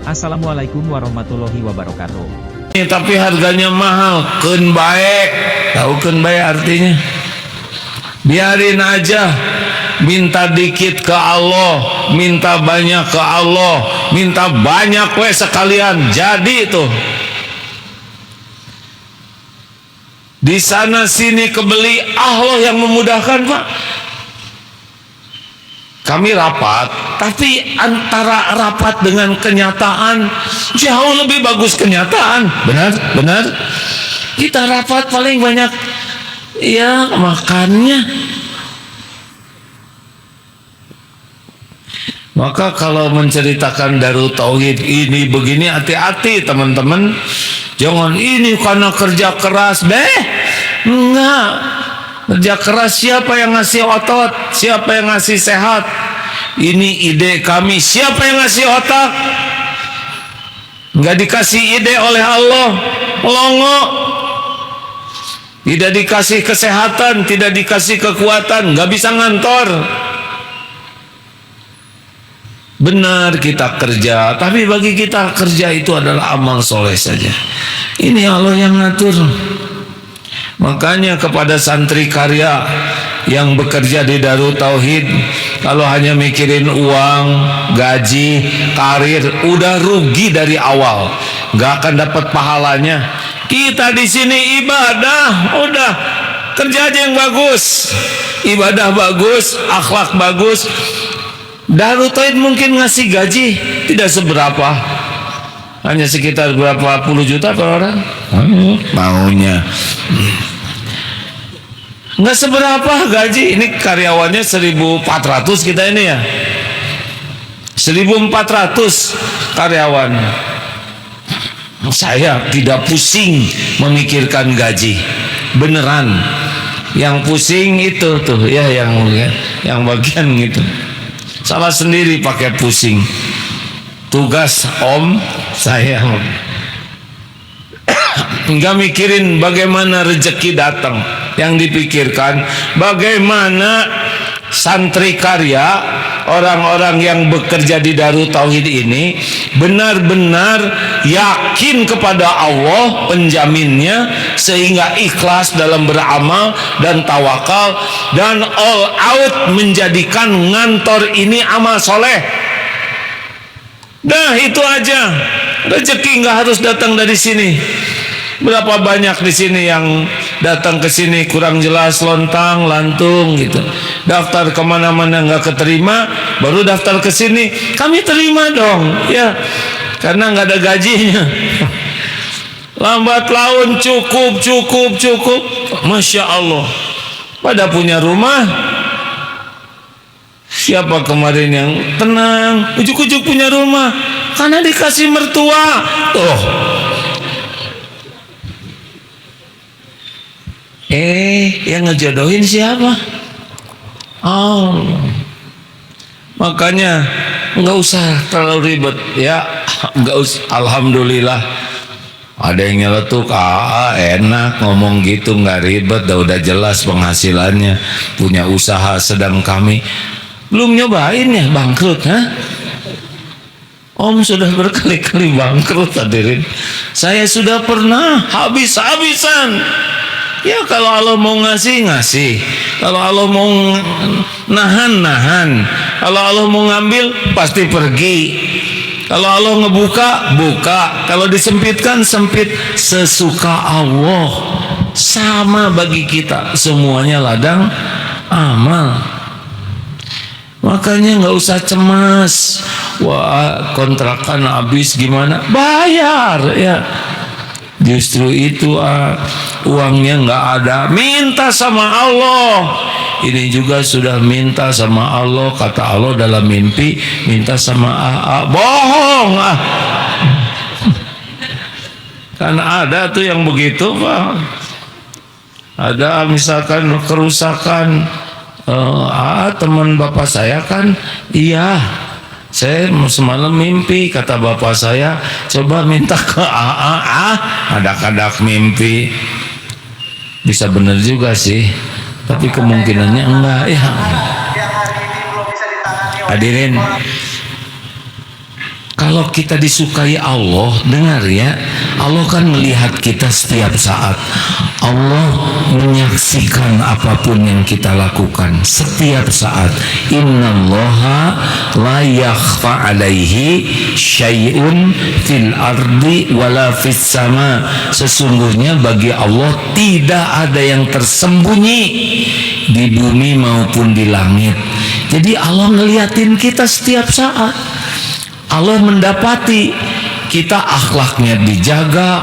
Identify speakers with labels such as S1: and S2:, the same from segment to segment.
S1: Assalamualaikum warahmatullahi wabarakatuh.
S2: Tapi harganya mahal, keun bae. Tahu keun bae artinya? Biarin aja, minta dikit ke Allah, minta banyak ke Allah, minta banyak we sekalian, jadi itu. Di sana sini kebeli, Allah yang memudahkan, Pak. Kami rapat, tapi antara rapat dengan kenyataan jauh lebih bagus kenyataan. Benar. Kita rapat paling banyak ya makannya. Maka kalau menceritakan Darut Tauhid ini begini, hati-hati teman-teman. Jangan ini karena kerja keras, enggak. Kerja keras siapa yang ngasih otot? Siapa yang ngasih sehat? Ini ide kami. Siapa yang ngasih otak? Enggak dikasih ide oleh Allah, melongo. Tidak dikasih kesehatan, tidak dikasih kekuatan, enggak bisa ngantor. Benar kita kerja, tapi bagi kita kerja itu adalah amal soleh saja. Ini Allah yang ngatur. Makanya kepada santri karya yang bekerja di Darut Tauhid, kalau hanya mikirin uang, gaji, karir, udah rugi dari awal, nggak akan dapat pahalanya. Kita di sini ibadah, udah kerja aja yang bagus, ibadah bagus, akhlak bagus. Darut Tauhid mungkin ngasih gaji tidak seberapa, hanya sekitar berapa puluh juta per orang maunya. Nggak seberapa gaji. Ini karyawannya 1.400 kita ini ya, 1.400 karyawan. Saya tidak pusing memikirkan gaji, beneran. Yang pusing itu tuh ya, yang bagian gitu. Salah sendiri pakai pusing. Tugas om saya nggak mikirin bagaimana rezeki datang. Yang dipikirkan bagaimana santri karya, orang-orang yang bekerja di Darut Tauhid ini benar-benar yakin kepada Allah penjaminnya, sehingga ikhlas dalam beramal dan tawakal, dan all out menjadikan ngantor ini amal soleh. Dah itu aja. Rezeki nggak harus datang dari sini. Berapa banyak di sini yang datang ke sini kurang jelas, lontang lantung gitu. Daftar kemana-mana nggak keterima, baru daftar ke sini. Kami terima dong, ya, karena nggak ada gajinya. Lambat laun cukup. Masya Allah. Pada punya rumah. Siapa kemarin yang tenang, ujuk-ujuk punya rumah? Karena dikasih mertua. Tuh. Yang ngejodohin siapa? Allah. Makanya nggak usah terlalu ribet ya, nggak usah. Alhamdulillah ada yang nyeletuk, enak ngomong gitu, nggak ribet, udah jelas penghasilannya, punya usaha. Sedang kami belum nyobain ya bangkrut, Om sudah berkali-kali bangkrut hadirin. Saya sudah pernah habis-habisan. Ya kalau Allah mau ngasih, kalau Allah mau nahan. Kalau Allah mau ngambil, pasti pergi. Kalau Allah ngebuka, buka. Kalau disempitkan, sempit. Sesuka Allah. Sama bagi kita, semuanya ladang amal. Makanya nggak usah cemas. Wah, kontrakan habis gimana? Bayar ya. Justru itu uangnya nggak ada, minta sama Allah. Ini juga sudah minta sama Allah, kata Allah dalam mimpi, minta sama bohong. Karena ada tuh yang begitu, Pak. Ada misalkan kerusakan, teman bapak saya kan, iya. Saya semalam mimpi, kata bapak saya, coba minta ke kadak-kadak mimpi. Bisa bener juga sih, tapi kemungkinannya enggak ya. Hadirin, Kalau kita disukai Allah, dengar ya, Allah kan melihat kita setiap saat. Allah menyaksikan apapun yang kita lakukan setiap saat. Innallaha la yakhfa alaihi syai'un fil ardi wala fis sama. Sesungguhnya bagi Allah tidak ada yang tersembunyi di bumi maupun di langit. Jadi Allah ngeliatin kita setiap saat. Allah mendapati kita akhlaknya dijaga,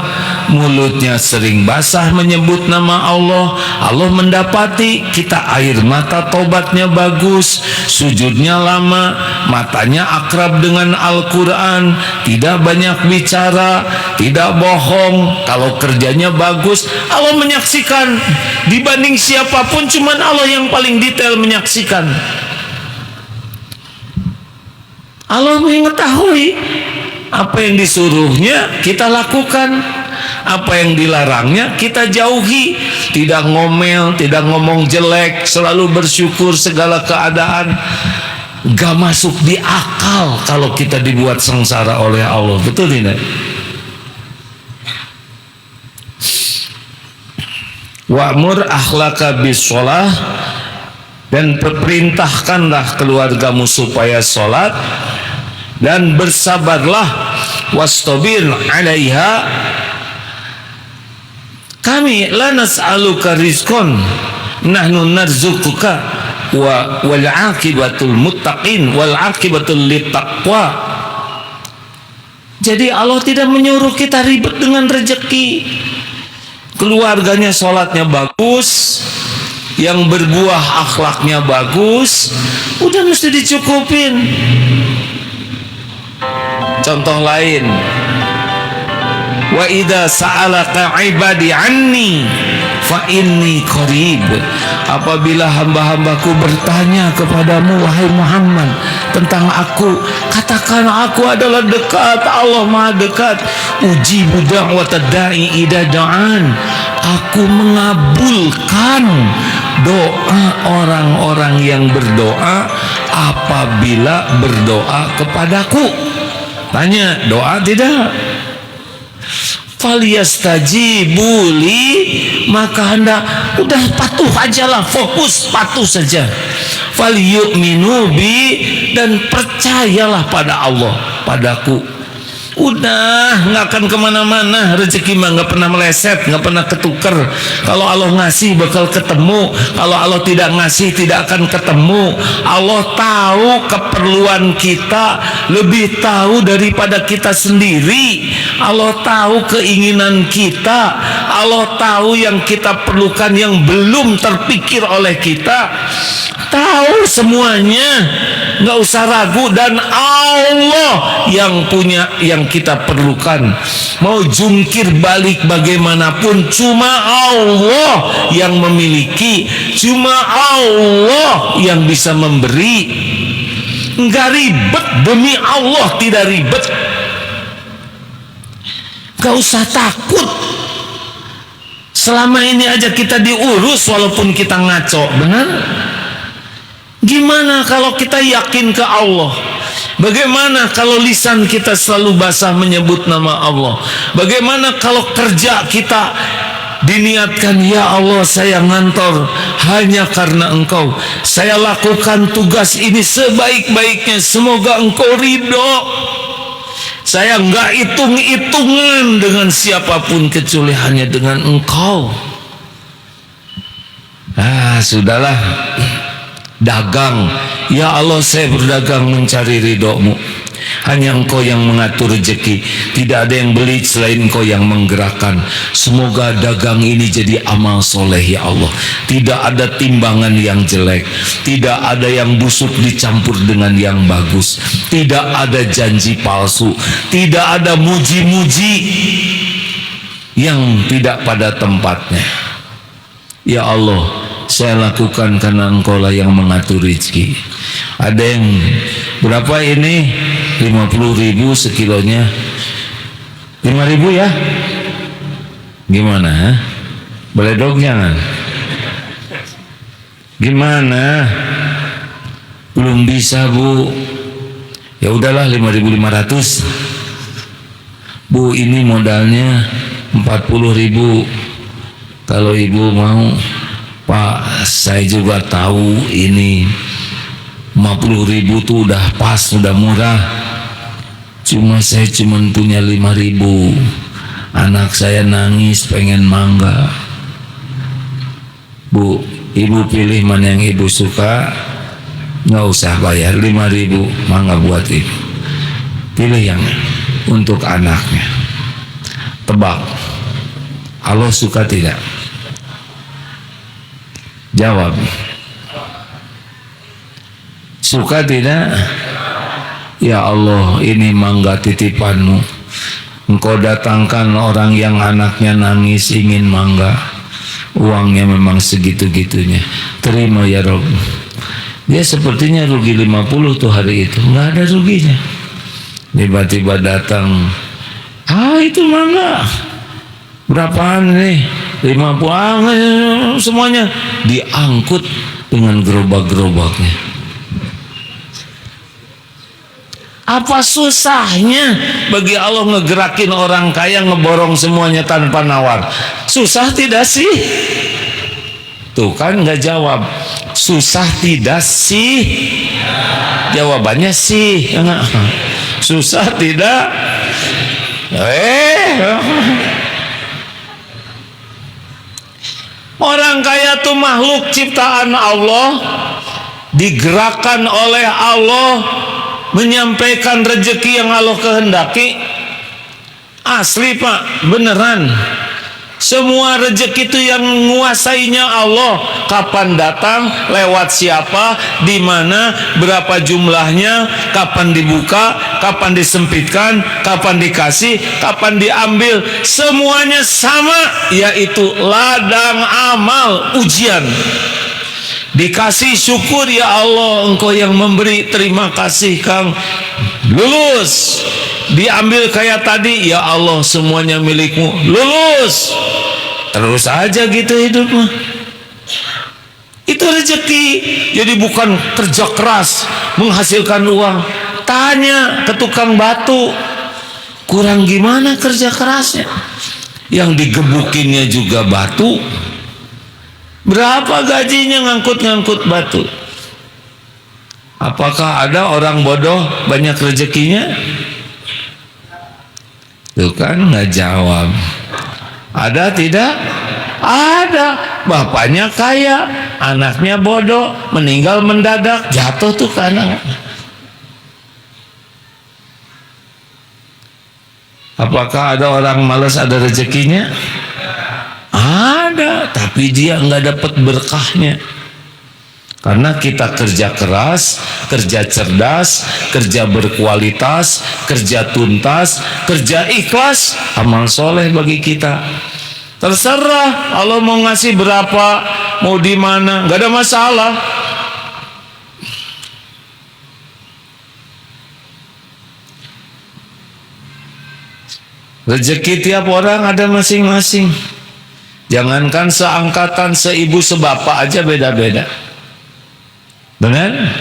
S2: mulutnya sering basah menyebut nama Allah. Allah mendapati kita air mata tobatnya bagus, sujudnya lama, matanya akrab dengan Al-Quran, tidak banyak bicara, tidak bohong, kalau kerjanya bagus. Allah menyaksikan dibanding siapapun, cuman Allah yang paling detail menyaksikan. Allah mengetahui apa yang disuruhnya kita lakukan, apa yang dilarangnya kita jauhi. Tidak ngomel, tidak ngomong jelek, selalu bersyukur segala keadaan. Gak masuk di akal kalau kita dibuat sengsara oleh Allah. Betul tidak? Wa'mur akhlaka bis-sholah, dan perintahkanlah keluargamu supaya sholat, dan bersabarlah, wastabir alaiha. Kami la nas'aluka rizqan, nahnu narzuquka, wal aqibatul muttaqin wal aqibatul littaqwa. Jadi Allah tidak menyuruh kita ribet dengan rezeki. Keluarganya sholatnya bagus, yang berbuah akhlaknya bagus, udah mesti dicukupin. Contoh lain, wa idza sa'alaka ibadi anni fa inni qarib. Apabila hamba-hambaku bertanya kepadamu wahai Muhammad tentang aku, katakan aku adalah dekat. Allah Maha dekat. Ujibu da'watad da'i idza da'an. Aku mengabulkan doa orang-orang yang berdoa apabila berdoa kepadaku. Tanya, doa tidak? Falyastajibu li, maka Anda udah patuh ajalah, fokus patuh saja. Falyu'minu bi, dan percayalah pada Allah, padaku. Udah, nggak akan kemana-mana. Rezeki mah nggak pernah meleset, nggak pernah ketukar. Kalau Allah ngasih bakal ketemu, kalau Allah tidak ngasih tidak akan ketemu. Allah tahu keperluan kita, lebih tahu daripada kita sendiri. Allah tahu keinginan kita, Allah tahu yang kita perlukan yang belum terpikir oleh kita. Tahu semuanya, nggak usah ragu. Dan Allah yang punya yang kita perlukan. Mau jungkir balik bagaimanapun, cuma Allah yang memiliki, cuma Allah yang bisa memberi. Nggak ribet, demi Allah tidak ribet. Nggak usah takut. Selama ini aja kita diurus walaupun kita ngaco, benar? Gimana kalau kita yakin ke Allah? Bagaimana kalau lisan kita selalu basah menyebut nama Allah? Bagaimana kalau kerja kita diniatkan, ya Allah saya ngantor hanya karena Engkau, saya lakukan tugas ini sebaik-baiknya, semoga Engkau ridho. Saya nggak hitung-hitungan dengan siapapun kecuali hanya dengan Engkau. Sudahlah. Dagang, ya Allah saya berdagang mencari ridho-Mu. Hanya Engkau yang mengatur rezeki, tidak ada yang beli selain Engkau yang menggerakkan. Semoga dagang ini jadi amal soleh ya Allah. Tidak ada timbangan yang jelek, tidak ada yang busuk dicampur dengan yang bagus, tidak ada janji palsu, tidak ada muji-muji yang tidak pada tempatnya. Ya Allah, saya lakukan karena Engkau lah yang mengatur rezeki. Ada yang berapa ini? 50.000 sekilonya. 5.000 ya? Gimana? Boleh dong jangan? Gimana? Belum bisa Bu. Ya udahlah 5.500. Bu, ini modalnya 40.000. Kalau ibu mau, Pak, saya juga tahu ini 50.000 tuh udah pas, udah murah. Cuma saya punya 5.000. Anak saya nangis pengen mangga. Bu, ibu pilih mana yang ibu suka. Nggak usah bayar 5.000 mangga buat ibu. Pilih yang untuk anaknya. Tebak, Allah suka tidak? Jawab. Suka tidak? Ya Allah, ini mangga titipanmu. Engkau datangkan orang yang anaknya nangis ingin mangga. Uangnya memang segitu-gitunya. Terima ya Rob. Dia sepertinya rugi 50 tuh hari itu. Nggak ada ruginya. Tiba-tiba datang, itu mangga berapaan nih? 50. Semuanya diangkut dengan gerobak-gerobaknya. Apa susahnya bagi Allah ngegerakin orang kaya ngeborong semuanya tanpa nawar? Susah tidak sih? Tuh kan nggak jawab. Susah tidak sih? Jawabannya sih. Susah tidak? Orang kaya tuh makhluk ciptaan Allah, digerakkan oleh Allah menyampaikan rezeki yang Allah kehendaki. Asli Pak, beneran. Semua rezeki itu yang menguasainya Allah. Kapan datang, lewat siapa, di mana, berapa jumlahnya, kapan dibuka, kapan disempitkan, kapan dikasih, kapan diambil, semuanya sama, yaitu ladang amal ujian. Dikasih syukur, ya Allah, Engkau yang memberi, terima kasih Kang. Lulus. Diambil kayak tadi, ya Allah, semuanya milikmu. Lulus. Terus aja gitu hidupmu. Itu rezeki. Jadi bukan kerja keras menghasilkan uang. Tanya ke tukang batu, kurang gimana kerja kerasnya? Yang digebukinnya juga batu. Berapa gajinya ngangkut-ngangkut batu? Apakah ada orang bodoh banyak rezekinya? Tuh kan nggak jawab. Ada tidak? Ada. Bapaknya kaya, anaknya bodoh, meninggal mendadak, jatuh tuh ke anak. Apakah ada orang malas ada rezekinya? Ada, tapi dia nggak dapat berkahnya. Karena kita kerja keras, kerja cerdas, kerja berkualitas, kerja tuntas, kerja ikhlas, amal soleh bagi kita. Terserah Allah mau ngasih berapa, mau di mana, nggak ada masalah. Rezeki tiap orang ada masing-masing. Jangankan seangkatan, seibu sebapak aja beda-beda. Benar?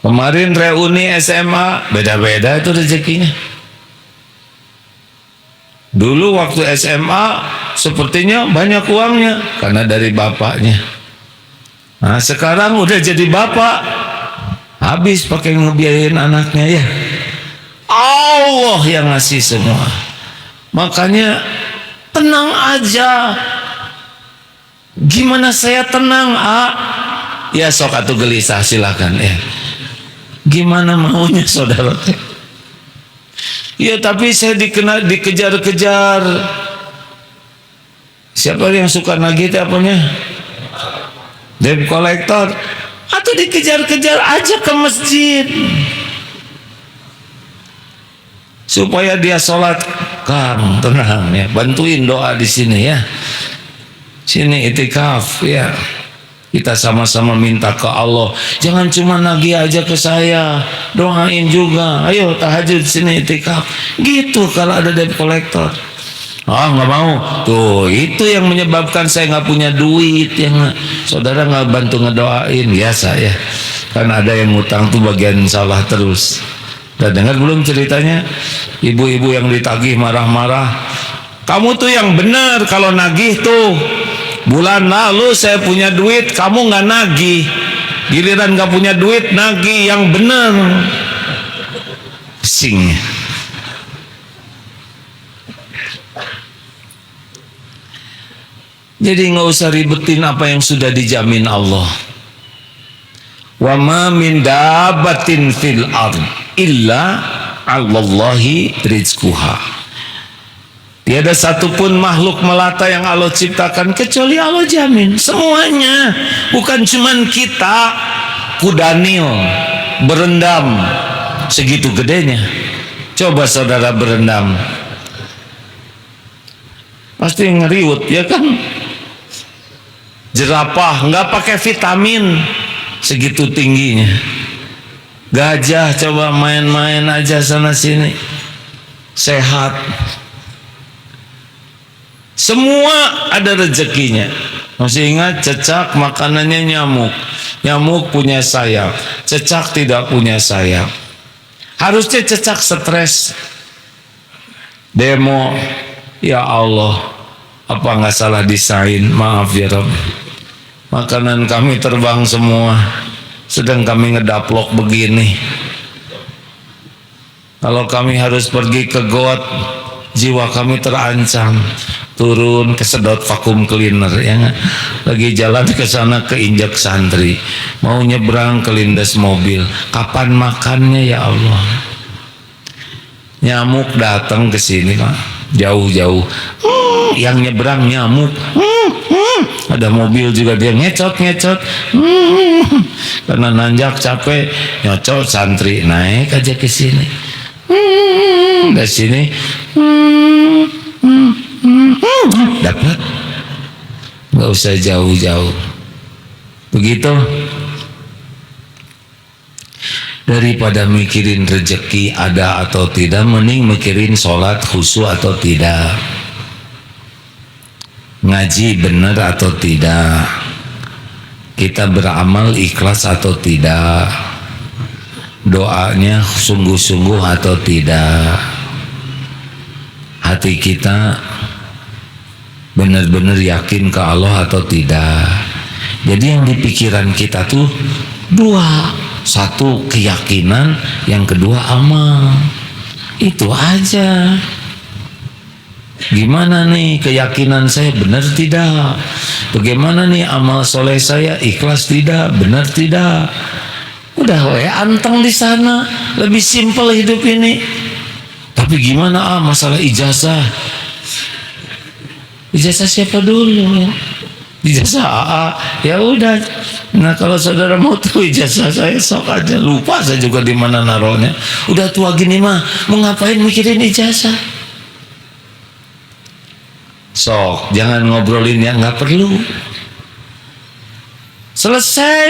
S2: Kemarin reuni SMA beda-beda itu rezekinya. Dulu waktu SMA sepertinya banyak uangnya karena dari bapaknya. Nah sekarang udah jadi bapak, habis pakai ngebiayain anaknya ya. Allah yang ngasih semua. Makanya tenang aja. Gimana saya tenang, Ya sok atuh gelisah silakan ya. Gimana maunya saudara? Ya tapi saya dikejar-kejar. Siapa yang suka nagih apanya? Debt collector. Atau dikejar-kejar aja ke masjid. Supaya dia sholat. Kang tenang ya, bantuin doa di sini ya. Sini itikaf ya. Kita sama-sama minta ke Allah. Jangan cuma nagih aja ke saya, doain juga. Ayo tahajud sini itikaf. Gitu kalau ada debt collector. Nggak mau. Tuh itu yang menyebabkan saya nggak punya duit. Yang saudara nggak bantu ngedoain biasa ya. Kan ada yang ngutang tuh bagian salah terus. Udah dengar belum ceritanya? Ibu-ibu yang ditagih marah-marah. Kamu tuh yang benar kalau nagih tuh. Bulan lalu saya punya duit, kamu nggak nagih. Giliran nggak punya duit, nagih yang benar. Sing. Jadi nggak usah ribetin apa yang sudah dijamin Allah. Wa ma min dabbatin fil ard illa 'alallahi rizquha. Tiada satupun makhluk melata yang Allah ciptakan kecuali Allah jamin semuanya. Bukan cuman kita kudanil berendam segitu gedenya. Coba saudara berendam, pasti ngeriut ya kan. Jerapah nggak pakai vitamin segitu tingginya. Gajah coba main-main aja sana sini sehat. Semua ada rezekinya. Masih ingat cecak makanannya nyamuk. Nyamuk punya sayap, cecak tidak punya sayap. Harusnya cecak stres. Demo, ya Allah, apa nggak salah desain? Maaf ya Rob. Makanan kami terbang semua, sedang kami ngedaplok begini. Kalau kami harus pergi ke got, jiwa kami terancam. Turun kesedot vakum cleaner ya gak? Lagi jalan ke sana keinjak santri, mau nyebrang kelindas mobil. Kapan makannya ya Allah? Nyamuk datang ke sini Pak, jauh-jauh. Yang nyebrang nyamuk. Ada mobil juga dia ngecot-ngecot. Karena nanjak capek, nyocot santri naik aja ke sini. Dari sini. Dapat. Nggak usah jauh-jauh. Begitu. Daripada mikirin rezeki ada atau tidak, mending mikirin sholat khusyuk atau tidak, ngaji benar atau tidak, kita beramal ikhlas atau tidak, doanya sungguh-sungguh atau tidak, hati kita benar-benar yakin ke Allah atau tidak. Jadi yang di pikiran kita tuh dua, satu keyakinan, yang kedua amal. Itu aja. Gimana nih keyakinan saya benar tidak? Bagaimana nih amal soleh saya ikhlas tidak? Benar tidak? Udah anteng di sana, lebih simpel hidup ini. Tapi gimana masalah ijazah? Ijazah siapa dulu? Ijazah AA. Ya udah. Nah kalau saudara mau tahu ijazah saya sok aja, lupa saya juga di mana naruhnya. Udah tua gini mah, mau ngapain mikirin ijazah? Sok, jangan ngobrolin yang nggak perlu. Selesai.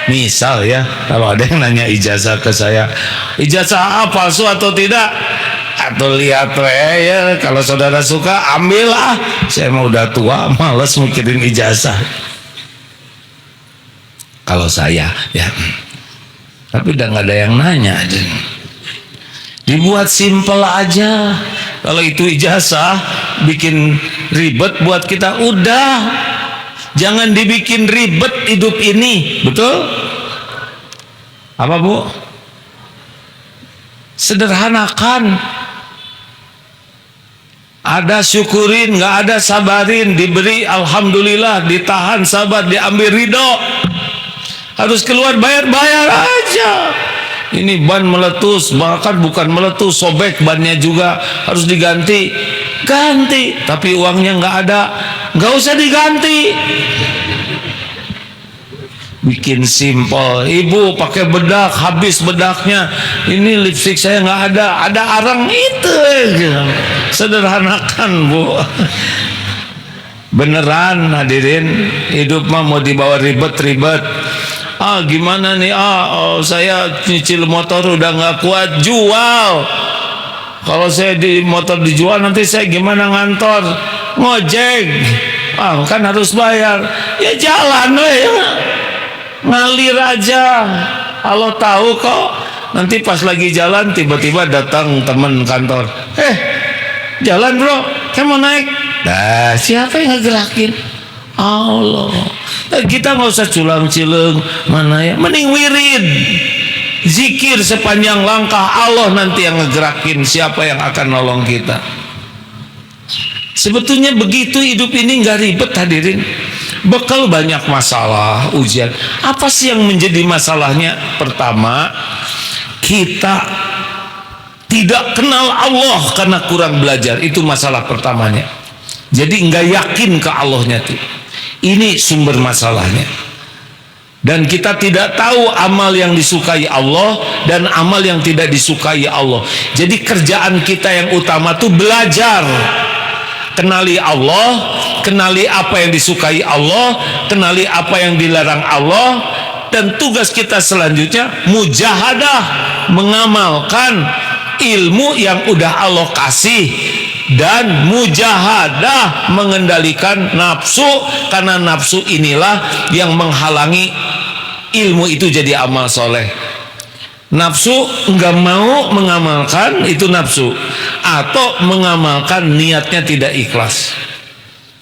S2: Misal ya, kalau ada yang nanya ijazah ke saya, ijazah AA palsu atau tidak? Atau lihat ya, kalau saudara suka ambillah. Saya mah udah tua, males mikirin ijazah. Kalau saya ya, tapi udah nggak ada yang nanya. Dibuat simpel aja. Kalau itu ijazah bikin ribet buat kita, udah jangan dibikin ribet hidup ini, betul? Apa Bu? Sederhanakan. Ada syukurin, nggak ada sabarin. Diberi alhamdulillah, ditahan sabar, diambil ridho. Harus keluar bayar aja. Ini ban meletus, bahkan bukan meletus, sobek bannya juga, harus diganti. Ganti, tapi uangnya nggak ada, nggak usah diganti. Bikin simpel. Ibu pakai bedak, habis bedaknya. Ini lipstik saya nggak ada arang itu. Sederhanakan Bu. Beneran hadirin, hidup mah mau dibawa ribet-ribet. Gimana nih? Saya nyicil motor udah nggak kuat, jual. Kalau saya di motor dijual, nanti saya gimana ngantor? Ngojek. Kan harus bayar. Ya jalan ya. Ngalir aja. Allah tahu kok. Nanti pas lagi jalan tiba-tiba datang teman kantor, jalan bro, saya mau naik. Nah, siapa yang ngegerakin? Allah. Kita nggak usah culang-cileng, mana ya, mending wirid, zikir sepanjang langkah. Allah nanti yang ngegerakin siapa yang akan nolong kita. Sebetulnya begitu hidup ini nggak ribet hadirin. Bekal banyak masalah, ujian. Apa sih yang menjadi masalahnya? Pertama, kita tidak kenal Allah karena kurang belajar. Itu masalah pertamanya. Jadi nggak yakin ke Allahnya tuh. Ini sumber masalahnya. Dan kita tidak tahu amal yang disukai Allah dan amal yang tidak disukai Allah. Jadi kerjaan kita yang utama tuh belajar. Kenali Allah, kenali apa yang disukai Allah, kenali apa yang dilarang Allah. Dan tugas kita selanjutnya mujahadah, mengamalkan ilmu yang udah Allah kasih. Dan mujahadah mengendalikan nafsu, karena nafsu inilah yang menghalangi ilmu itu jadi amal soleh. Nafsu nggak mau mengamalkan, itu nafsu, atau mengamalkan niatnya tidak ikhlas.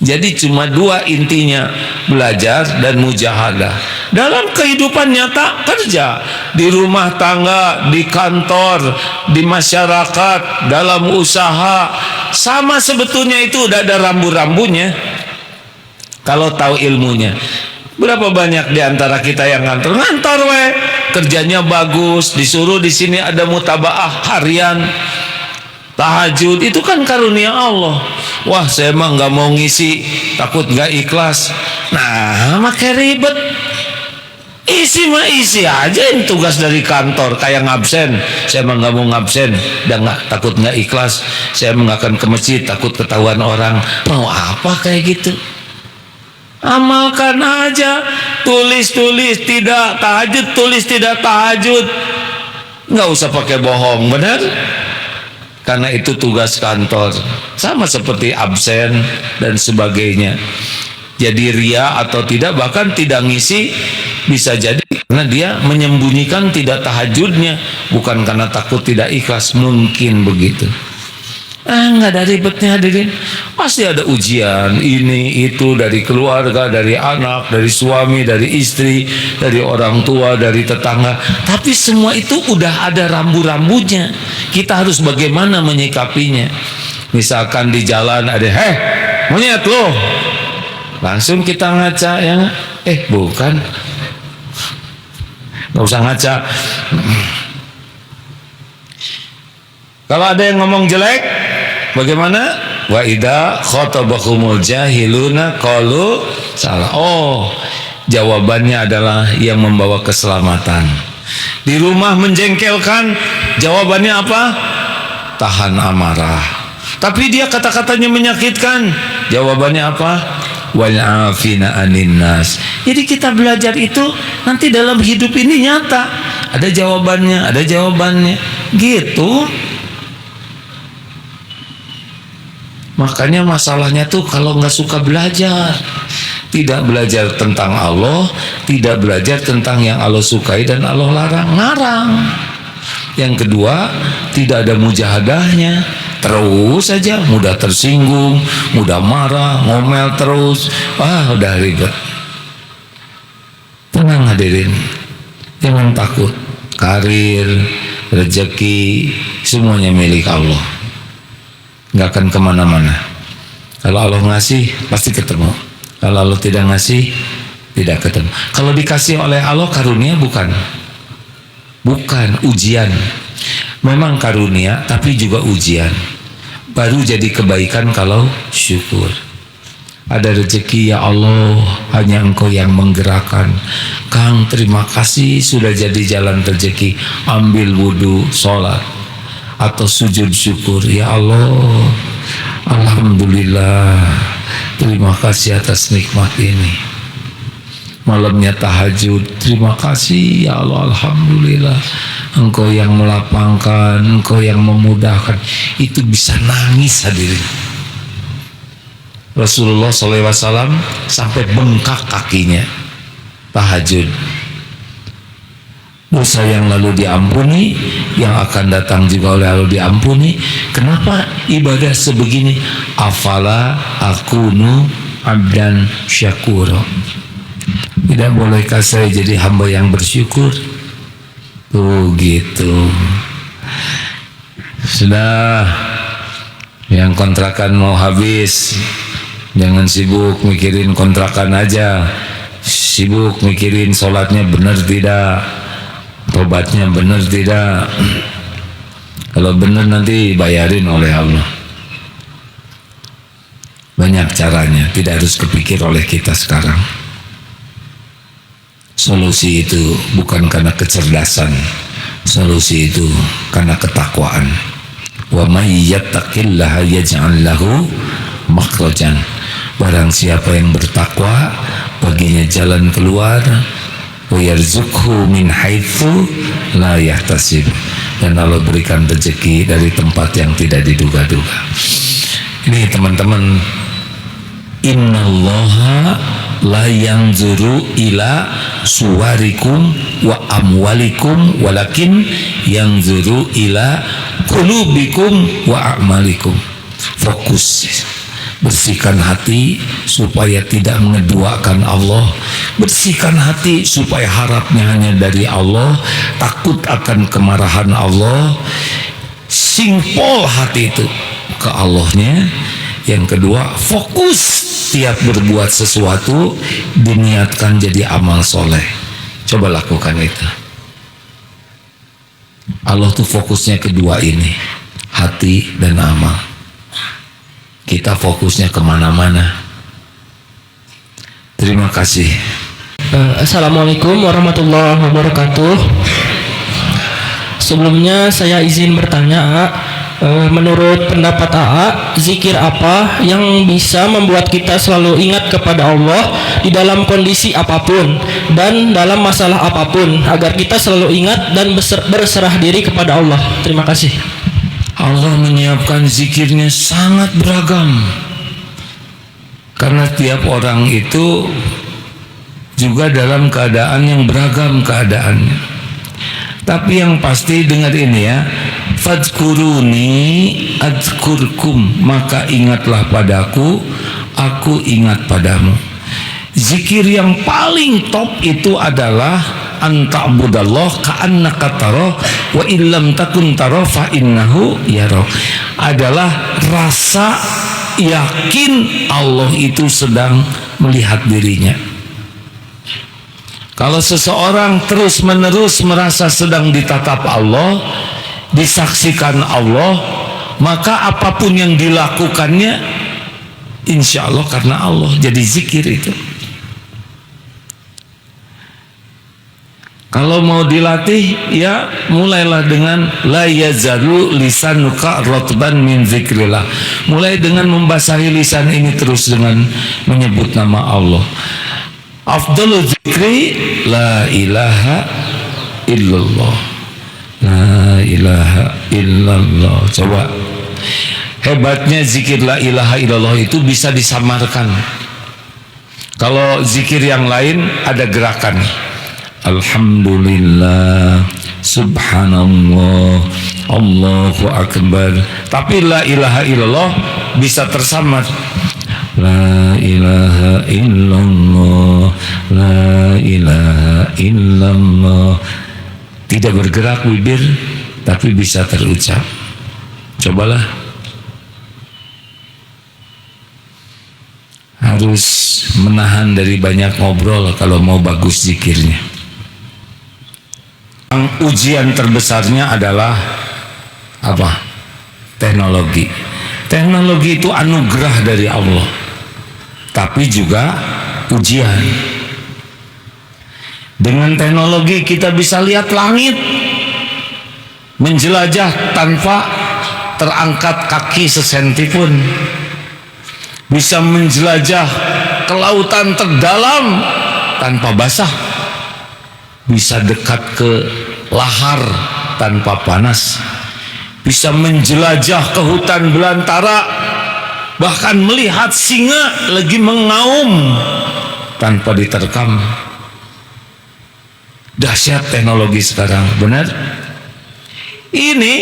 S2: Jadi cuma dua intinya, belajar dan mujahadah. Dalam kehidupan nyata, kerja di rumah tangga, di kantor, di masyarakat, dalam usaha, sama sebetulnya itu udah ada rambu-rambunya kalau tahu ilmunya. Berapa banyak di antara kita yang ngantor we, kerjanya bagus, disuruh di sini ada mutabaah harian, tahajud, itu kan karunia Allah. Wah, saya mah nggak mau ngisi, takut nggak ikhlas. Nah, makai ribet. Isi mah isi aja, yang tugas dari kantor kayak ngabsen. Saya mah nggak mau ngabsen, dan takut nggak ikhlas. Saya mah nggak akan ke masjid, takut ketahuan orang. Mau apa kayak gitu? Amalkan aja, tulis tidak tahajud, tulis tidak tahajud. Nggak usah pakai bohong, benar? Karena itu tugas kantor, sama seperti absen dan sebagainya. Jadi ria atau tidak, bahkan tidak ngisi, bisa jadi karena dia menyembunyikan tidak tahajudnya, bukan karena takut tidak ikhlas. Mungkin begitu. Nggak ada ribetnya hadirin. Pasti ada ujian, ini itu, dari keluarga, dari anak, dari suami, dari istri, dari orang tua, dari tetangga. Tapi semua itu udah ada rambu-rambunya. Kita harus bagaimana menyikapinya. Misalkan di jalan ada, monyet lo, langsung kita ngaca, ya bukan, nggak usah ngaca. Kalau ada yang ngomong jelek, bagaimana? Wa idza khotabahumul jahiluna qalu salah. Oh, jawabannya adalah yang membawa keselamatan. Di rumah menjengkelkan, jawabannya apa? Tahan amarah. Tapi dia kata-katanya menyakitkan, jawabannya apa? Wal afina anin nas. Jadi kita belajar itu nanti dalam hidup ini nyata. Ada jawabannya, gitu. Makanya masalahnya tuh kalau nggak suka belajar, tidak belajar tentang Allah, tidak belajar tentang yang Allah sukai dan Allah larang. Yang kedua, tidak ada mujahadahnya, terus saja mudah tersinggung, mudah marah, ngomel terus. Udah ribet. Tenang hadirin, jangan takut. Karir, rezeki, semuanya milik Allah. Nggak akan kemana-mana. Kalau Allah ngasih, pasti ketemu. Kalau Allah tidak ngasih, tidak ketemu. Kalau dikasih oleh Allah karunia, bukan ujian. Memang karunia, tapi juga ujian. Baru jadi kebaikan kalau syukur. Ada rezeki, ya Allah, hanya Engkau yang menggerakkan. Kang, terima kasih sudah jadi jalan rezeki. Ambil wudhu, sholat, atau sujud syukur. Ya Allah, alhamdulillah, terima kasih atas nikmat ini. Malamnya tahajud, terima kasih ya Allah, alhamdulillah, Engkau yang melapangkan, Engkau yang memudahkan. Itu bisa nangis hadirin. Rasulullah SAW sampai bengkak kakinya tahajud. dosa yang lalu diampuni, yang akan datang juga oleh Allah diampuni. Kenapa ibadah sebegini? Afala akunu abdan syakura. Tidak bolehkah saya jadi hamba yang bersyukur? Tuh gitu. Sudah, yang kontrakan mau habis, jangan sibuk mikirin kontrakan aja, sibuk mikirin sholatnya benar tidak, tobatnya benar tidak. Kalau benar nanti bayarin oleh Allah. Banyak caranya, tidak harus kepikir oleh kita sekarang. Solusi itu bukan karena kecerdasan, solusi itu karena ketakwaan. Wa may yattaqillaha yaj'al lahu makhrajan. Barang siapa yang bertakwa, baginya jalan keluar. Wa yarzuqhu min haitsu la yahtasib. Dan Allah berikan rezeki dari tempat yang tidak diduga-duga. Ini teman-teman, innallaha la yanzuru ila suwarikum wa amwalikum walakin yanzuru ila qulubikum wa a'malikum. Fokus, bersihkan hati supaya tidak mengeduakan Allah, bersihkan hati supaya harapnya hanya dari Allah, takut akan kemarahan Allah, simpel hati itu ke Allahnya. Yang kedua, fokus tiap berbuat sesuatu diniatkan jadi amal soleh. Coba lakukan itu. Allah tuh fokusnya kedua ini, hati dan amal. Kita fokusnya kemana-mana. Terima kasih.
S3: Assalamualaikum warahmatullahi wabarakatuh. Sebelumnya saya izin bertanya, menurut pendapat AA, zikir apa yang bisa membuat kita selalu ingat kepada Allah di dalam kondisi apapun dan dalam masalah apapun, agar kita selalu ingat dan berserah diri kepada Allah? Terima kasih.
S2: Allah menyiapkan zikirnya sangat beragam, karena tiap orang itu juga dalam keadaan yang beragam keadaannya. Tapi yang pasti dengar ini ya, fadkuruni adzkurkum, maka ingatlah padaku, aku ingat padamu. Zikir yang paling top itu adalah anta'budallah ka'annaka tarah wa illam takun tarah fa innahu yarah. Adalah rasa yakin Allah itu sedang melihat dirinya. Kalau seseorang terus-menerus merasa sedang ditatap Allah, disaksikan Allah, maka apapun yang dilakukannya insya Allah karena Allah. Jadi zikir itu. Kalau mau dilatih, ya mulailah dengan la yazalu lisanuka rotban min zikrillah. Mulai dengan membasahi lisan ini terus dengan menyebut nama Allah. Afdalul zikri la ilaha illallah. La ilaha illallah. Coba, hebatnya zikir la ilaha illallah itu bisa disamarkan. Kalau zikir yang lain ada gerakan, alhamdulillah, subhanallah, Allahu akbar. Tapi la ilaha illallah bisa tersamar. La ilaha illallah, la ilaha illallah. Tidak bergerak bibir, tapi bisa terucap. Cobalah. Harus menahan dari banyak ngobrol kalau mau bagus zikirnya. Ujian terbesarnya adalah apa? Teknologi. Teknologi itu anugerah dari Allah, tapi juga ujian. Dengan teknologi kita bisa lihat langit, menjelajah tanpa terangkat kaki sesenti pun, bisa menjelajah ke lautan terdalam tanpa basah, bisa dekat ke lahar tanpa panas, bisa menjelajah ke hutan belantara, bahkan melihat singa lagi mengaum tanpa diterkam. Dahsyat teknologi sekarang, benar? Ini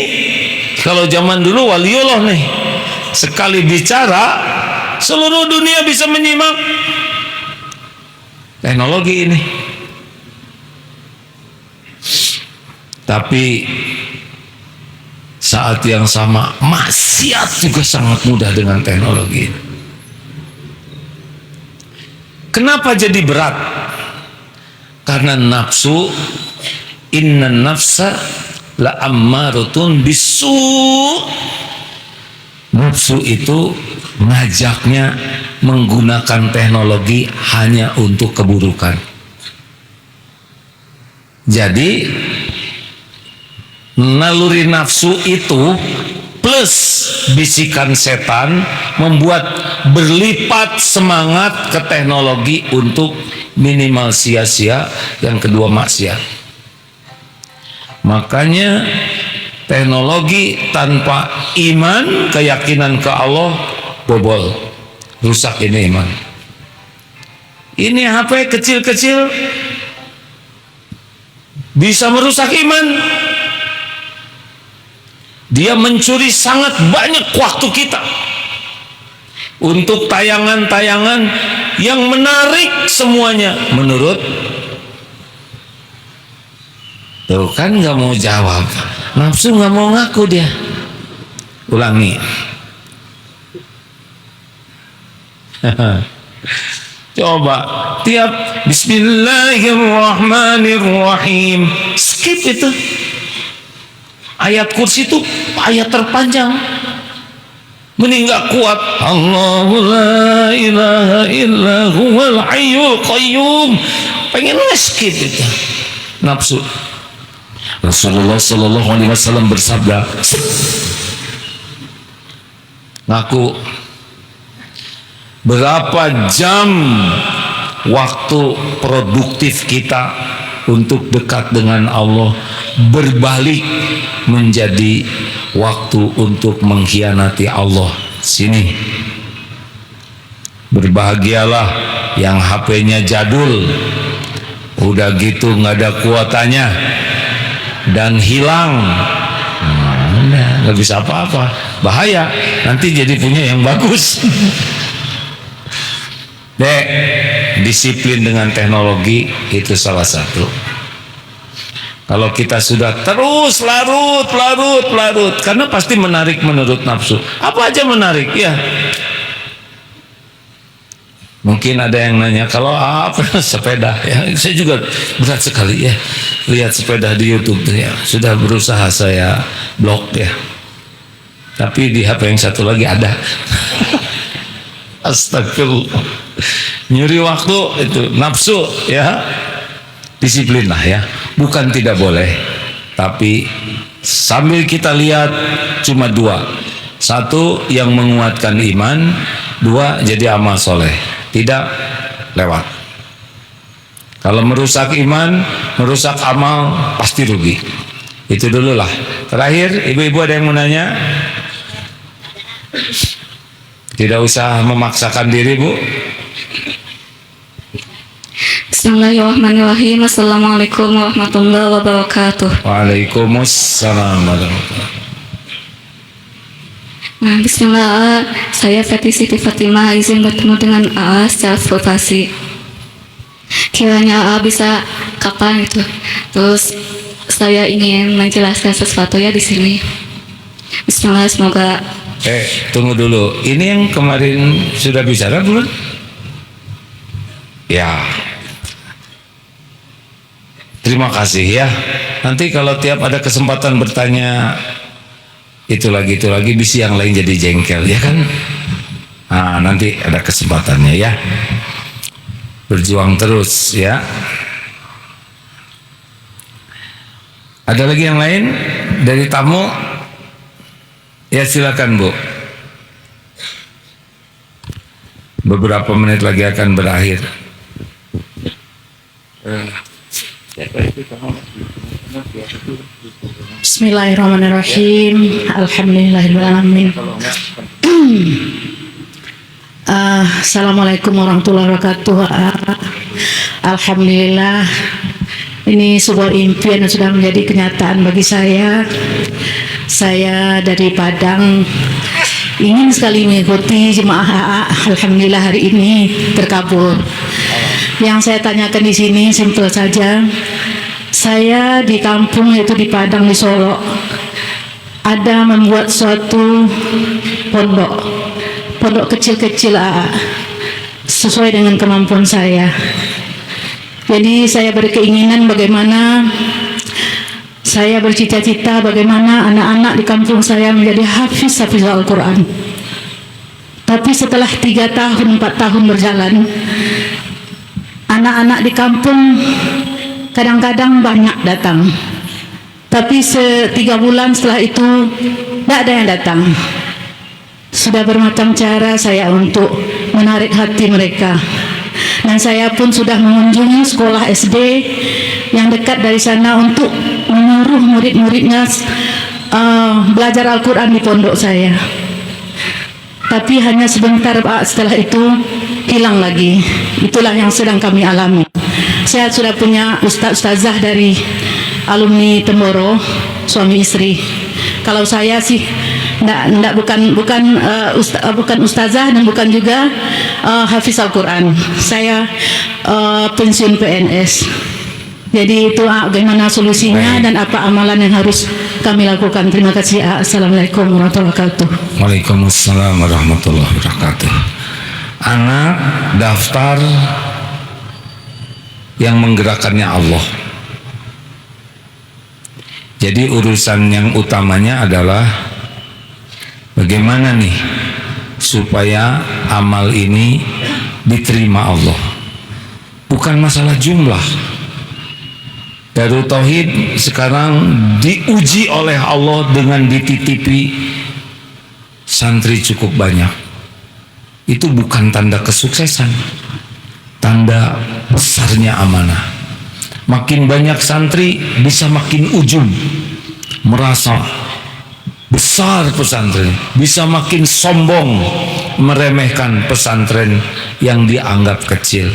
S2: kalau zaman dulu waliullah nih, sekali bicara seluruh dunia bisa menyimak. Teknologi ini. Tapi saat yang sama maksiat juga sangat mudah dengan teknologi ini. Kenapa jadi berat? Karena nafsu, inna nafsa la ammaratun bisu. Nafsu itu ngajaknya menggunakan teknologi hanya untuk keburukan. Jadi naluri nafsu itu plus bisikan setan membuat berlipat semangat ke teknologi untuk minimal sia-sia, yang kedua maksiat. Makanya teknologi tanpa iman, keyakinan ke Allah, bobol, rusak ini iman. Ini HP kecil-kecil bisa merusak iman. Dia mencuri sangat banyak waktu kita untuk tayangan-tayangan yang menarik semuanya menurut. Tuh kan nggak mau jawab, nafsu nggak mau ngaku dia. Ulangi. Coba tiap Bismillahirrahmanirrahim skip itu. Ayat kursi itu ayat terpanjang. Mending gak kuat. Allahu la ilaha illa huwal hayyul qayyum. Pengen skip itu. Nafsu. Rasulullah sallallahu alaihi wasallam bersabda, ngaku berapa jam waktu produktif kita untuk dekat dengan Allah berbalik menjadi waktu untuk mengkhianati Allah. Sini, berbahagialah yang HP-nya jadul, udah gitu nggak ada kuotanya dan hilang, nggak bisa apa-apa, bahaya, nanti jadi punya yang bagus. Dek, disiplin dengan teknologi itu salah satu. Kalau kita sudah terus larut, karena pasti menarik menurut nafsu. Apa aja menarik, ya. Mungkin ada yang nanya, kalau apa sepeda? Ya, saya juga berat sekali ya lihat sepeda di YouTube ya. Sudah berusaha saya blok ya. Tapi di HP yang satu lagi ada. Astagfirullah. Nyuri waktu itu nafsu ya. Disiplin lah ya. Bukan tidak boleh, tapi sambil kita lihat cuma dua. Satu yang menguatkan iman, dua jadi amal soleh. Tidak lewat. Kalau merusak iman, merusak amal, pasti rugi. Itu dulu lah. Terakhir, ibu-ibu ada yang mau nanya? Tidak usah memaksakan diri, Bu.
S4: Bismillahirrahmanirrahim. Assalamualaikum warahmatullahi wabarakatuh.
S2: Waalaikumsalam warahmatullahi.
S4: Nah, bismillah, saya Feti Siti Fatimah izin bertemu dengan AA secara privasi. Kiranya AA bisa kapan itu? Terus saya ingin menjelaskan sesuatu ya di sini. Bismillah, semoga.
S2: Tunggu dulu. Ini yang kemarin sudah bicara belum? Ya. Terima kasih ya. Nanti kalau tiap ada kesempatan bertanya itu lagi bisa yang lain jadi jengkel ya kan? Nah, nanti ada kesempatannya ya. Berjuang terus ya. Ada lagi yang lain dari tamu? Ya silakan Bu. Beberapa menit lagi akan berakhir.
S5: Bismillahirrahmanirrahim. Alhamdulillahirrahmanirrahim. Assalamualaikum warahmatullahi wabarakatuh. Alhamdulillah Ini sebuah impian yang sudah menjadi kenyataan bagi saya. Saya dari Padang ingin sekali mengikuti jemaah AA. Alhamdulillah hari ini terkabul. Yang saya tanyakan di sini simpel saja. Saya di kampung, yaitu di Padang, di Solo, ada membuat suatu pondok kecil-kecil AA, sesuai dengan kemampuan saya. Jadi saya berkeinginan bagaimana, saya bercita-cita bagaimana anak-anak di kampung saya menjadi hafiz Al-Quran. Tapi setelah 3 tahun 4 tahun berjalan, anak-anak di kampung kadang-kadang banyak datang, tapi 3 bulan setelah itu tidak ada yang datang. Sudah bermacam cara saya untuk menarik hati mereka, dan saya pun sudah mengunjungi sekolah SD yang dekat dari sana untuk menyuruh murid-muridnya belajar Al-Quran di pondok saya. Tapi hanya sebentar, Pak, setelah itu hilang lagi. Itulah yang sedang kami alami. Saya sudah punya ustazah dari alumni Temboro, suami istri. Kalau saya sih bukan ustazah dan bukan juga hafiz Al-Quran. Saya pensiun PNS. Jadi itu bagaimana solusinya dan apa amalan yang harus kami lakukan. Terima kasih. Assalamualaikum warahmatullahi wabarakatuh.
S2: Waalaikumsalam warahmatullahi wabarakatuh. Anak daftar yang menggerakkannya Allah. Jadi urusan yang utamanya adalah bagaimana nih supaya amal ini diterima Allah. Bukan masalah jumlah. Darut Tauhid sekarang diuji oleh Allah dengan dititipi santri cukup banyak. Itu bukan tanda kesuksesan, tanda besarnya amanah. Makin banyak santri bisa makin ujub, merasa besar pesantren, bisa makin sombong, meremehkan pesantren yang dianggap kecil.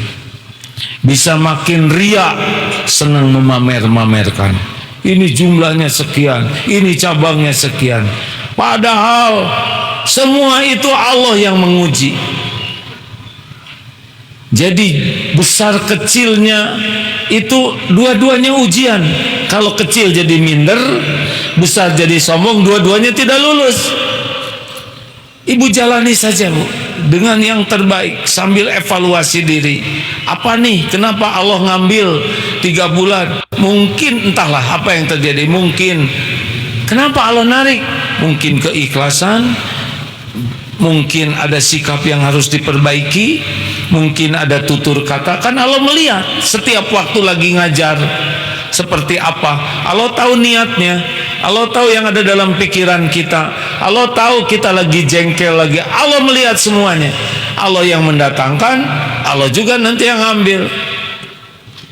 S2: Bisa makin riak, senang memamer-mamerkan. Ini jumlahnya sekian, ini cabangnya sekian. Padahal semua itu Allah yang menguji. Jadi besar kecilnya itu dua-duanya ujian. Kalau kecil jadi minder, besar jadi sombong, dua-duanya tidak lulus. Ibu jalani saja, Bu, dengan yang terbaik sambil evaluasi diri. Apa nih, kenapa Allah ngambil 3 bulan? Mungkin entahlah apa yang terjadi. Mungkin kenapa Allah narik? Mungkin keikhlasan, mungkin ada sikap yang harus diperbaiki, mungkin ada tutur kata. Kan Allah melihat setiap waktu lagi ngajar seperti apa. Allah tahu niatnya, Allah tahu yang ada dalam pikiran kita, Allah tahu kita lagi jengkel lagi. Allah melihat semuanya. Allah yang mendatangkan, Allah juga nanti yang ambil.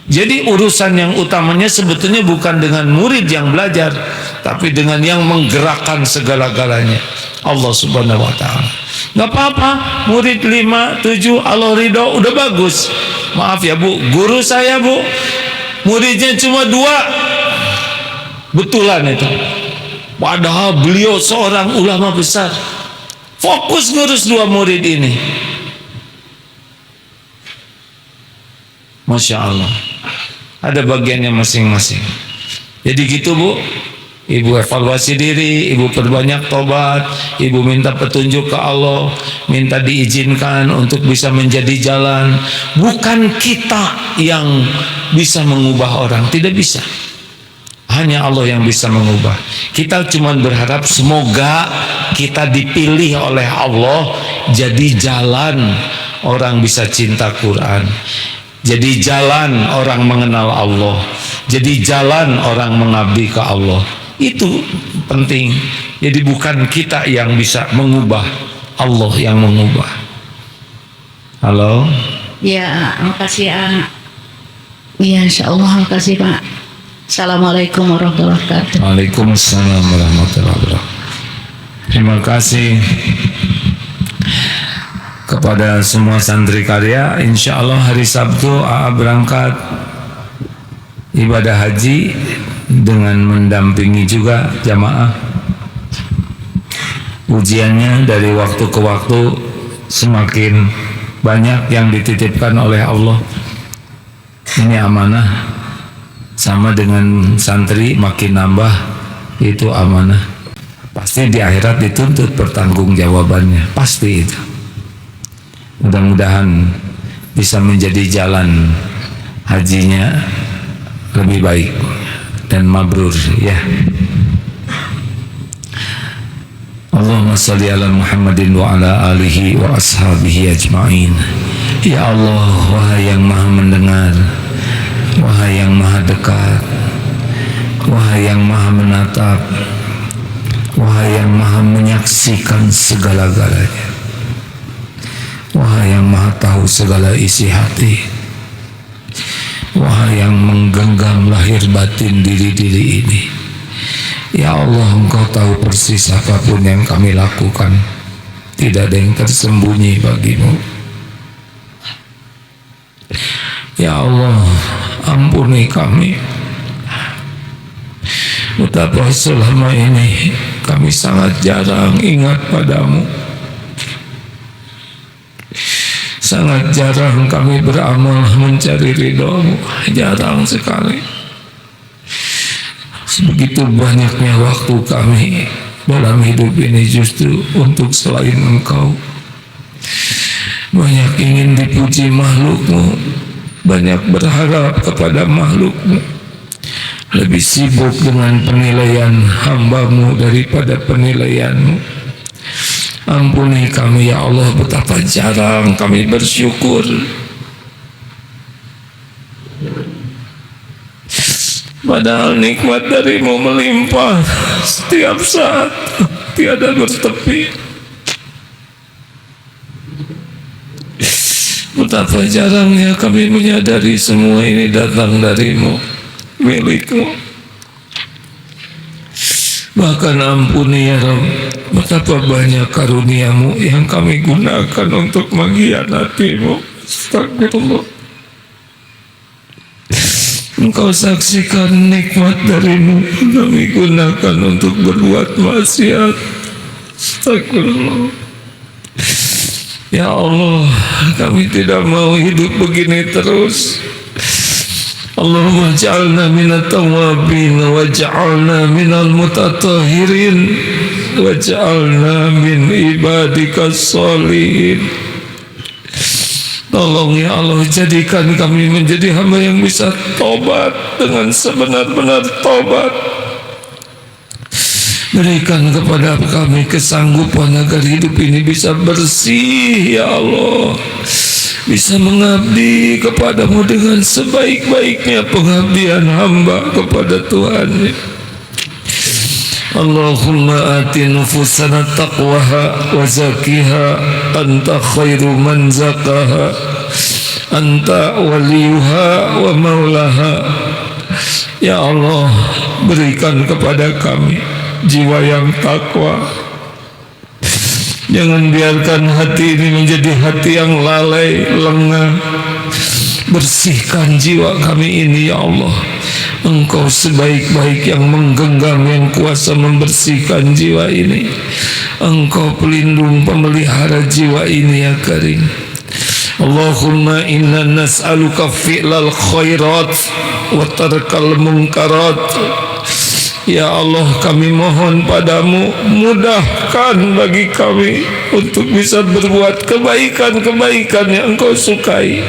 S2: Jadi urusan yang utamanya sebetulnya bukan dengan murid yang belajar, tapi dengan yang menggerakkan segala-galanya, Allah Subhanahu wa ta'ala. Gak apa-apa, murid 5, 7, Allah ridho, udah bagus. Maaf ya, Bu, guru saya, Bu, muridnya cuma 2. Betulan itu. Padahal beliau seorang ulama besar, fokus ngurus 2 murid ini. Masya Allah, ada bagiannya masing-masing. Jadi gitu, Bu, Ibu evaluasi diri, Ibu perbanyak tobat, Ibu minta petunjuk ke Allah, minta diizinkan untuk bisa menjadi jalan. Bukan kita yang bisa mengubah orang, tidak bisa. Hanya Allah yang bisa mengubah. Kita cuma berharap semoga kita dipilih oleh Allah jadi jalan orang bisa cinta Quran, jadi jalan orang mengenal Allah, jadi jalan orang mengabdi ke Allah. Itu penting. Jadi bukan kita yang bisa mengubah, Allah yang mengubah. Halo?
S5: Ya, makasih ya. Iya, insyaallah, makasih Pak. Assalamualaikum warahmatullahi wabarakatuh.
S2: Waalaikumsalam warahmatullahi wabarakatuh. Terima kasih kepada semua santri karya. Insya Allah hari Sabtu AA berangkat ibadah haji dengan mendampingi juga jamaah. Ujiannya dari waktu ke waktu semakin banyak yang dititipkan oleh Allah. Ini amanah. Sama dengan santri makin nambah, itu amanah. Pasti di akhirat dituntut pertanggungjawabannya, pasti itu. Mudah-mudahan bisa menjadi jalan hajinya lebih baik dan mabrur ya. Allahumma salli ala Muhammadin wa ala alihi wa ashabihi ajma'in. Ya Allah, wahai yang maha mendengar, wahai yang maha dekat, wahai yang maha menatap, wahai yang maha menyaksikan segala-galanya, wahai yang maha tahu segala isi hati, wahai yang menggenggam lahir batin diri-diri ini. Ya Allah, Engkau tahu persis apapun yang kami lakukan. Tidak ada yang tersembunyi bagimu. Ya Allah, ampuni kami. Betapa selama ini kami sangat jarang ingat padamu. Sangat jarang kami beramal mencari ridho-Mu. Jarang sekali. Sebegitu banyaknya waktu kami dalam hidup ini justru untuk selain Engkau. Banyak ingin dipuji makhluk-Mu, banyak berharap kepada makhluk-Mu, lebih sibuk dengan penilaian hamba-Mu daripada penilaian-Mu. Ampuni kami ya Allah, betapa jarang kami bersyukur. Padahal nikmat dari-Mu melimpah setiap saat, tiada bertepi. Betapa jarangnya kami menyadari semua ini datang dari-Mu, milik-Mu. Bahkan ampuni ya Rabb, betapa banyak karunia-Mu yang kami gunakan untuk mengkhianati-Mu. Astagfirullah. Engkau saksikan nikmat dari-Mu kami gunakan untuk berbuat maksiat. Astagfirullah. Ya Allah, kami tidak mau hidup begini terus. Allahumma ja'alna minat tawabin waj'alna minal mutatahhirin waj'alna min ibadikas sholihin. Tolong ya Allah, jadikan kami menjadi hamba yang bisa tobat dengan sebenar-benar tobat. Berikan kepada kami kesanggupan agar hidup ini bisa bersih ya Allah, bisa mengabdi kepada-Mu dengan sebaik-baiknya pengabdian hamba kepada Tuhan. Allahumma ati nufusana taqwaha wa zakiha anta khairu man zakaha anta waliyuha wa maulaha. Ya Allah, berikan kepada kami jiwa yang takwa. Jangan biarkan hati ini menjadi hati yang lalai, lengah. Bersihkan jiwa kami ini ya Allah. Engkau sebaik-baik yang menggenggam, yang kuasa membersihkan jiwa ini. Engkau pelindung pemelihara jiwa ini ya Karim. Allahumma inna nas'aluka fi'lal khairat wa tarkal munkarat. Ya Allah, kami mohon padamu, mudahkan bagi kami untuk bisa berbuat kebaikan-kebaikan yang Engkau sukai.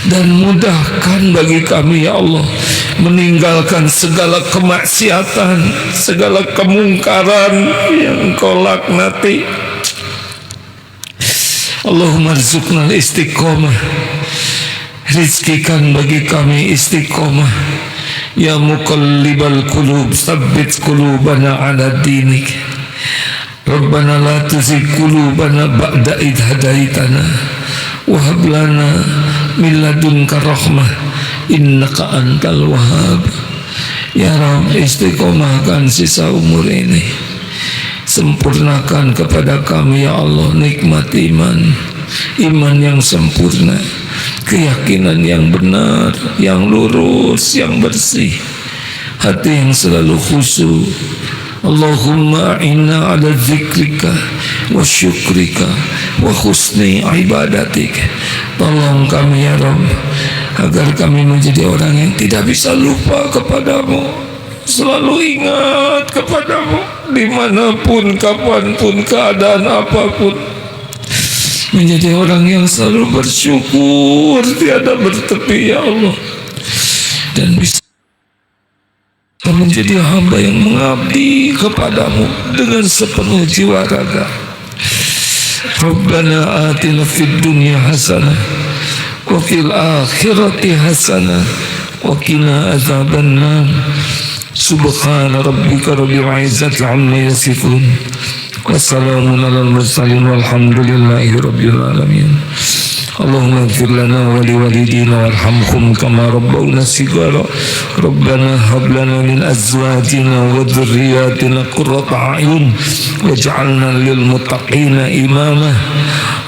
S2: Dan mudahkan bagi kami ya Allah meninggalkan segala kemaksiatan, segala kemungkaran yang Engkau laknati. Allahumma rizukna istiqomah. Rizkikan bagi kami istiqomah. Ya muqallibal qulub, tsabbit qulubana ala dinik. Rabbana la tuzigh qulubana ba'da idh hadaitana wa hab lana min ladunka rahmah innaka antal wahhab. Ya Rabb, istiqomahkan sisa umur ini. Sempurnakan kepada kami ya Allah nikmat iman, iman yang sempurna, keyakinan yang benar, yang lurus, yang bersih, hati yang selalu khusyuk. Allahumma inna ala zikrika wa syukrika wa husni ibadatik. Tolong kami ya Rabb, agar kami menjadi orang yang tidak bisa lupa kepadamu, selalu ingat kepadamu dimanapun, kapanpun, keadaan apapun. Menjadi orang yang selalu bersyukur, tiada bertepi ya Allah, dan bisa menjadi hamba yang mengabdi kepadamu dengan sepenuh jiwa raga. Rabbana atina fid dunya hasanah wa fil akhirati hasanah wa qina azabannar. Subhana rabbika rabbil izzati amma yasifun wa salamun alal mursalin walhamdulillahi rabbil alamin. Allahumma ighfir lana wa liwalidina warhamhum kama rabbawna shighara. Rabbana hab lana min azwajina wa dhurriyyatina qurrata a'yun waj'alna lil muttaqina imama.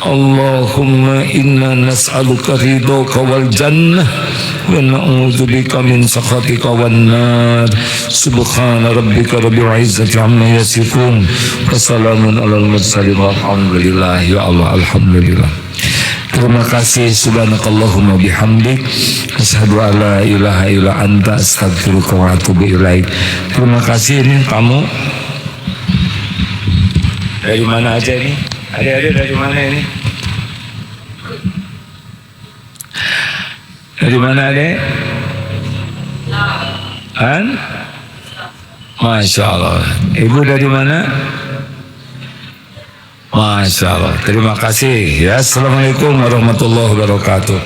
S2: Allahumma inna nas'aluka ridhaka wal jannah wa na'udzubika min sakhatika wan nar. Subhana rabbika rabbil izzati amma yasifun wa salamun alal mursalin walhamdulillahi ya Allah. Alhamdulillah. Terima kasih. Subhanakallahumma bihamdik, asyhadu an la ilaha illa anta, astaghfiruka wa atubu ilaik. Terima kasih. Ini kamu dari mana aja nih? Adik-adik dari mana ini? Dari mana adik? An? Masya Allah. Ibu dari mana? Masya Allah. Terima kasih ya. Assalamualaikum warahmatullahi wabarakatuh.